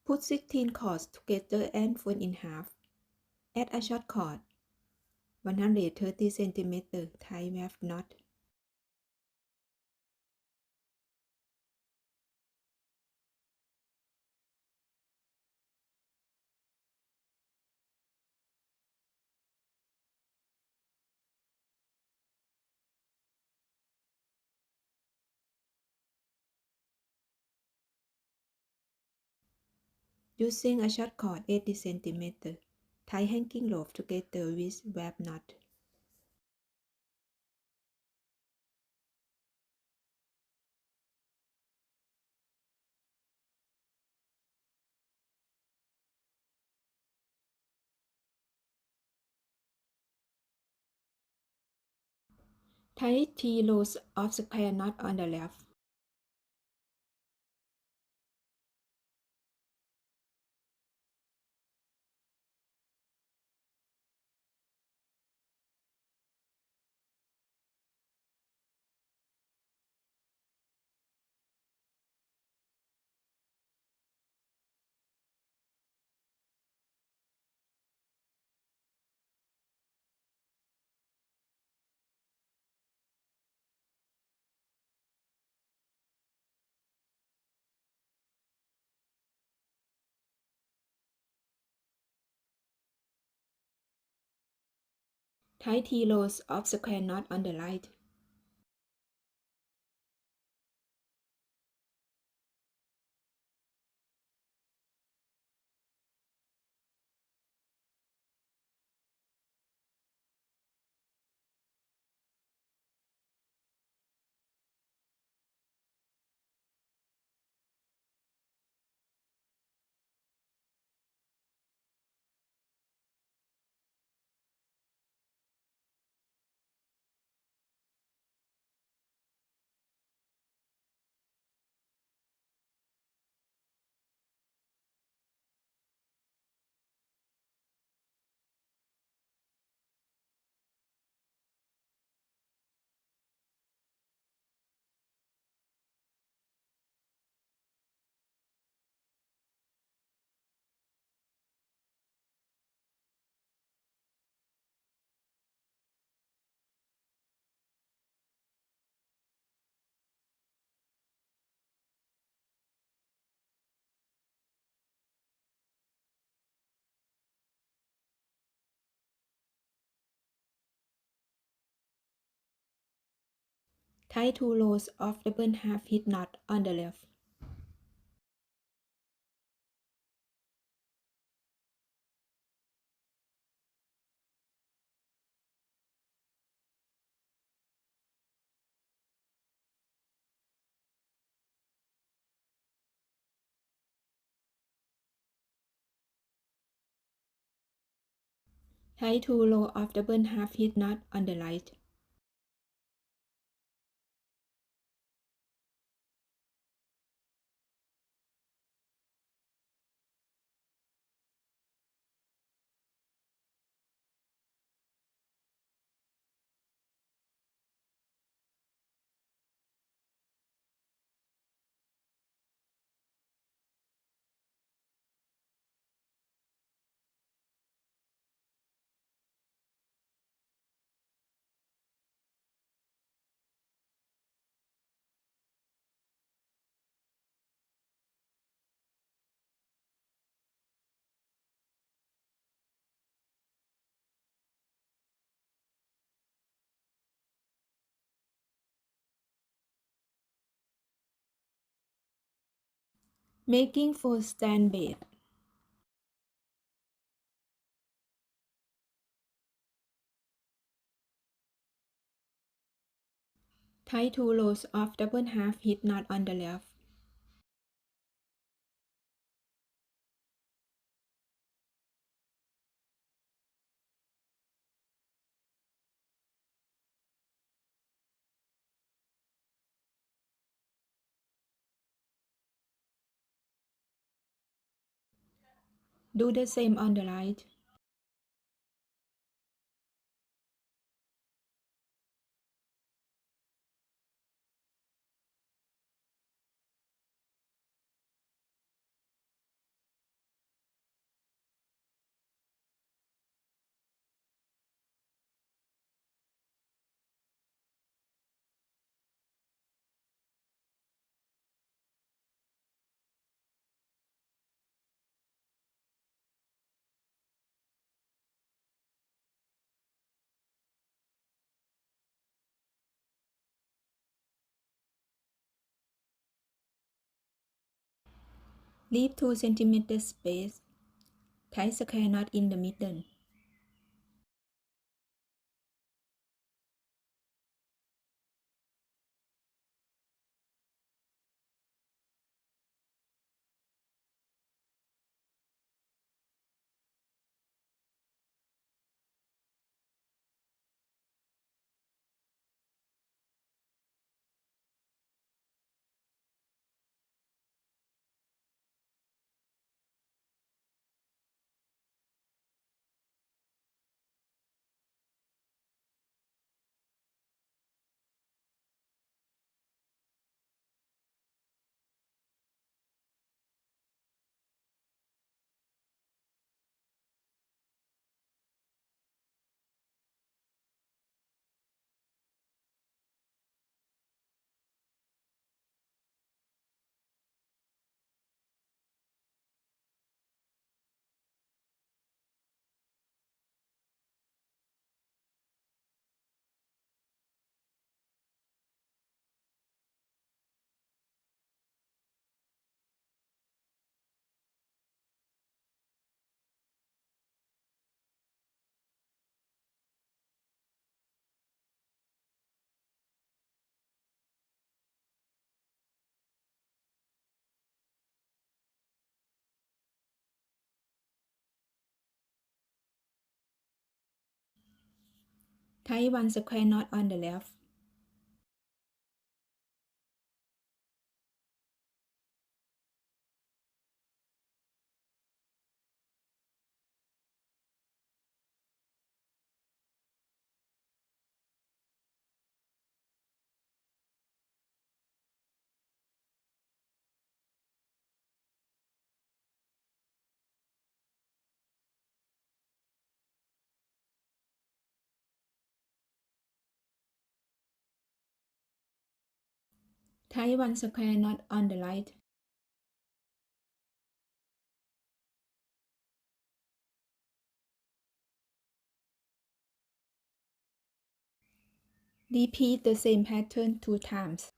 Put 16 cords together and fold in half. Add a short cord, 130 cm, tie wave knot. Using a short cord 80 cm, tie hanging rope together with wave knot. Tie 3 rows of square knot on the left. Tie 3 rows of square knot on the right. Tie 2 rows of double half hitch knot on the left. Tie 2 rows of double half hitch knot on the right. Making for stand bed. Tie 2 rows of double half hitch knot on the left. Do the same on the right. Leave 2 cm space. Tie square knot in the middle. Tie 1 square knot on the left. Tie 1 square knot on the right. Repeat the same pattern 2 times.